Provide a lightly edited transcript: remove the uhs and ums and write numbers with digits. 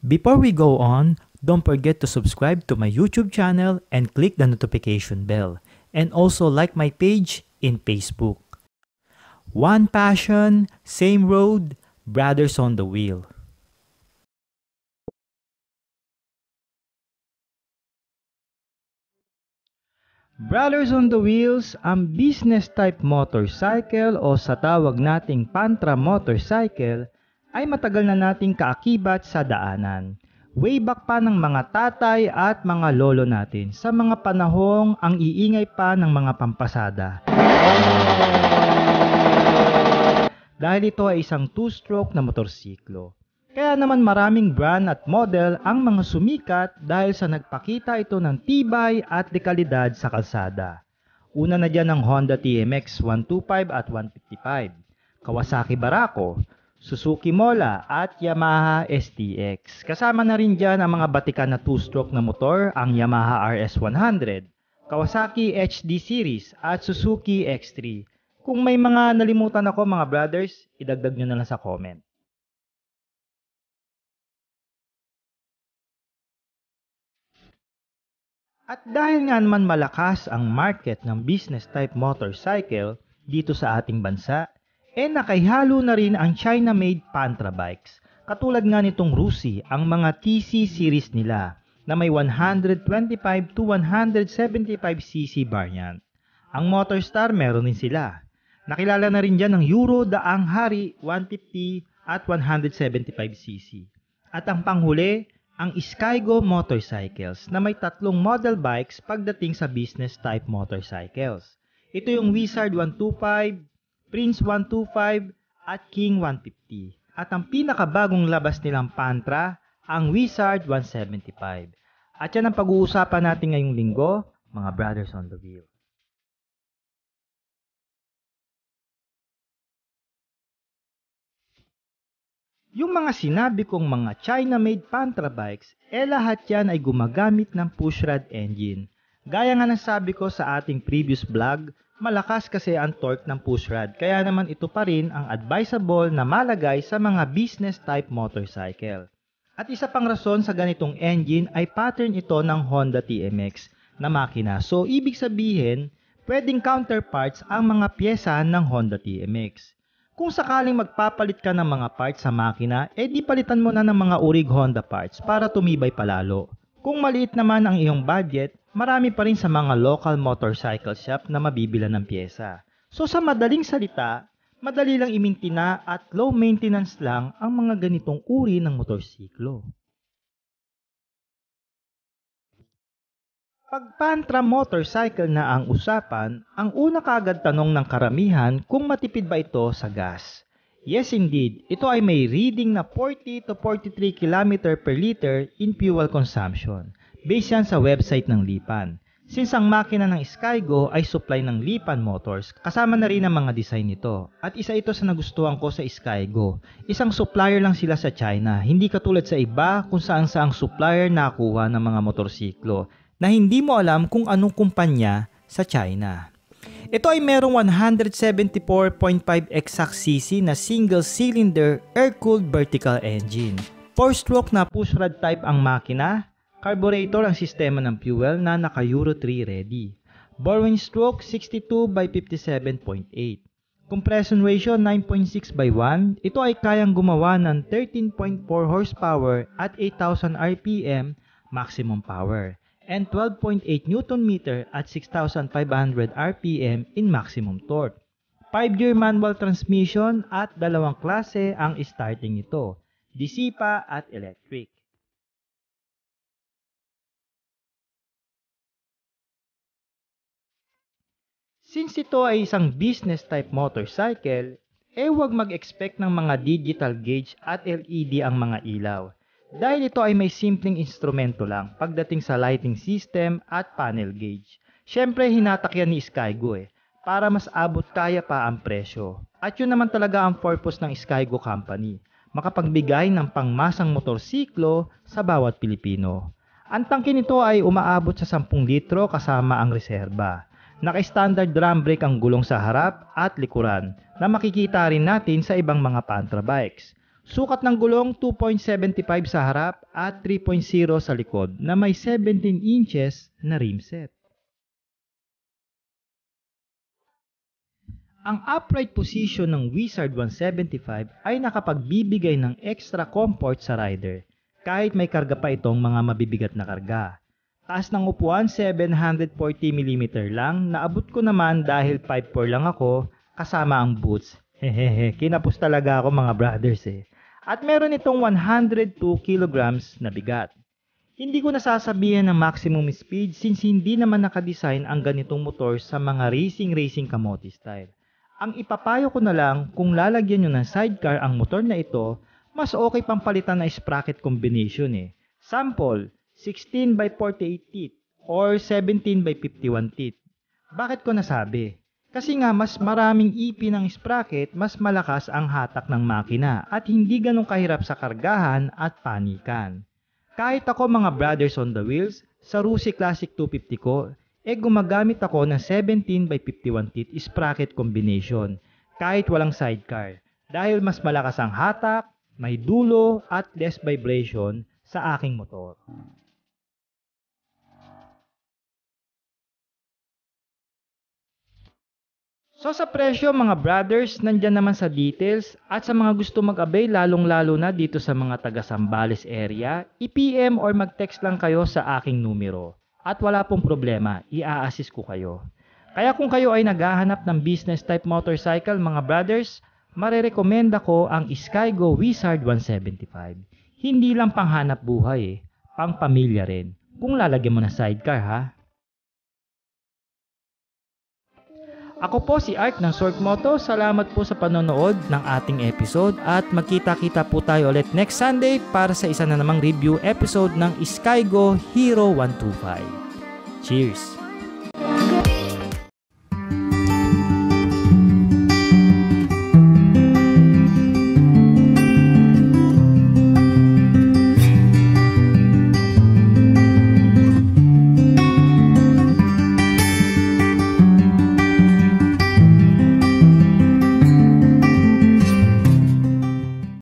Before we go on, don't forget to subscribe to my YouTube channel and click the notification bell. And also like my page in Facebook. One passion, same road, brothers on the wheel. Brothers on the Wheels, ang business type motorcycle o sa tawag nating Pantra motorcycle ay matagal na nating kaakibat sa daanan. Way back pa ng mga tatay at mga lolo natin sa mga panahong ang iingay pa ng mga pampasada. Dahil ito ay isang two-stroke na motorsiklo. Kaya naman maraming brand at model ang mga sumikat dahil sa nagpakita ito ng tibay at dekalidad sa kalsada. Una na dyan ang Honda TMX 125 at 155, Kawasaki Barako, Suzuki Mola at Yamaha STX. Kasama na rin dyan ang mga batikan na two-stroke na motor, ang Yamaha RS100, Kawasaki HD Series at Suzuki X3. Kung may mga nalimutan ako mga brothers, idagdag nyo na lang sa comment. At dahil nga naman malakas ang market ng business type motorcycle dito sa ating bansa, nakaihalo na rin ang China-made Pantra bikes. Katulad nga nitong Rusi, ang mga TC series nila na may 125 to 175cc variant. Ang Motorstar meron din sila. Nakilala na rin dyan ang Euro Daang Hari 150 at 175cc. At ang panghuli, ang Skygo motorcycles na may tatlong model bikes pagdating sa business type motorcycles. Ito yung Wizard 125, Prince 125 at King 150. At ang pinakabagong labas nilang Pantra, ang Wizard 175. At yan ang pag-uusapan natin ngayong linggo, mga brothers on the wheel. Yung mga sinabi kong mga China-made Pantra bikes, lahat yan ay gumagamit ng pushrod engine. Gaya nga ng sabi ko sa ating previous vlog, malakas kasi ang torque ng pushrod, kaya naman ito pa rin ang advisable na malagay sa mga business type motorcycle. At isa pang rason sa ganitong engine ay pattern ito ng Honda TMX na makina. So ibig sabihin, pwedeng counterparts ang mga pyesa ng Honda TMX. Kung sakaling magpapalit ka ng mga parts sa makina, di palitan mo na ng mga urig Honda parts para tumibay palalo. Kung maliit naman ang iyong budget, marami pa rin sa mga local motorcycle shop na mabibila ng pyesa. So sa madaling salita, madali lang imintina at low maintenance lang ang mga ganitong uri ng motorsiklo. Pag Pantra motorcycle na ang usapan, ang una kaagad tanong ng karamihan kung matipid ba ito sa gas. Yes indeed, ito ay may reading na 40 to 43 km per liter in fuel consumption. Based yan sa website ng Lipan. Since ang makina ng Skygo ay supply ng Lipan Motors, kasama na rin ang mga design nito. At isa ito sa nagustuhan ko sa Skygo. Isang supplier lang sila sa China, hindi katulad sa iba kung saan saang supplier nakuha ng mga motorsiklo na hindi mo alam kung anong kumpanya sa China. Ito ay merong 174.5 exact cc na single-cylinder air-cooled vertical engine. 4-stroke na pushrod type ang makina, carburetor ang sistema ng fuel na naka Euro 3 ready. Borrowing stroke 62 by 57.8. Compression ratio 9.6 by 1. Ito ay kayang gumawa ng 13.4 horsepower at 8,000 RPM maximum power, and 12.8 Nm at 6,500 RPM in maximum torque. 5-gear manual transmission at dalawang klase ang starting nito, DC pa at electric. Since ito ay isang business type motorcycle, huwag mag-expect ng mga digital gauge at LED ang mga ilaw. Dahil ito ay may simpleng instrumento lang pagdating sa lighting system at panel gauge. Siyempre hinatak yan ni Skygo para mas abot kaya pa ang presyo. At yun naman talaga ang purpose ng Skygo Company, makapagbigay ng pangmasang motorsiklo sa bawat Pilipino. Ang tangke nito ay umaabot sa 10 litro kasama ang reserba. Naka-standard drum brake ang gulong sa harap at likuran na makikita rin natin sa ibang mga Pantra bikes. Sukat ng gulong 2.75 sa harap at 3.0 sa likod na may 17 inches na rim set. Ang upright position ng Wizard 175 ay nakapagbibigay ng extra comfort sa rider kahit may karga pa itong mga mabibigat na karga. Taas ng upuan 740mm lang, naabot ko naman dahil 5'4" lang ako kasama ang boots. Hehehe, kinapos talaga ako mga brothers eh. At meron itong 102 kilograms na bigat. Hindi ko nasasabihan ng maximum speed since hindi naman nakadesign ang ganitong motor sa mga racing kamote style. Ang ipapayo ko na lang kung lalagyan nyo ng sidecar ang motor na ito, mas okay pang palitan na sprocket combination eh. Sample, 16 by 48 teeth or 17 by 51 teeth. Bakit ko nasabi? Kasi nga mas maraming ipin ng sprocket, mas malakas ang hatak ng makina at hindi ganun kahirap sa kargahan at panikan. Kahit ako mga brothers on the wheels, sa Rusi Classic 250 ko, gumagamit ako ng 17 by 51 teeth sprocket combination kahit walang sidecar dahil mas malakas ang hatak, may dulo at less vibration sa aking motor. So sa presyo mga brothers, nandyan naman sa details at sa mga gusto mag-avail lalong-lalo na dito sa mga taga Zambales area, i-PM or mag-text lang kayo sa aking numero. At wala pong problema, i-a-assist ko kayo. Kaya kung kayo ay naghahanap ng business type motorcycle mga brothers, marerekomenda ko ang Skygo Wizard 175. Hindi lang panghanap buhay pang pamilya rin. Kung lalagyan mo ng sidecar ha. Ako po si Art ng Sork Moto. Salamat po sa panonood ng ating episode at magkita-kita po tayo ulit next Sunday para sa isa na namang review episode ng Skygo Hero 125. Cheers!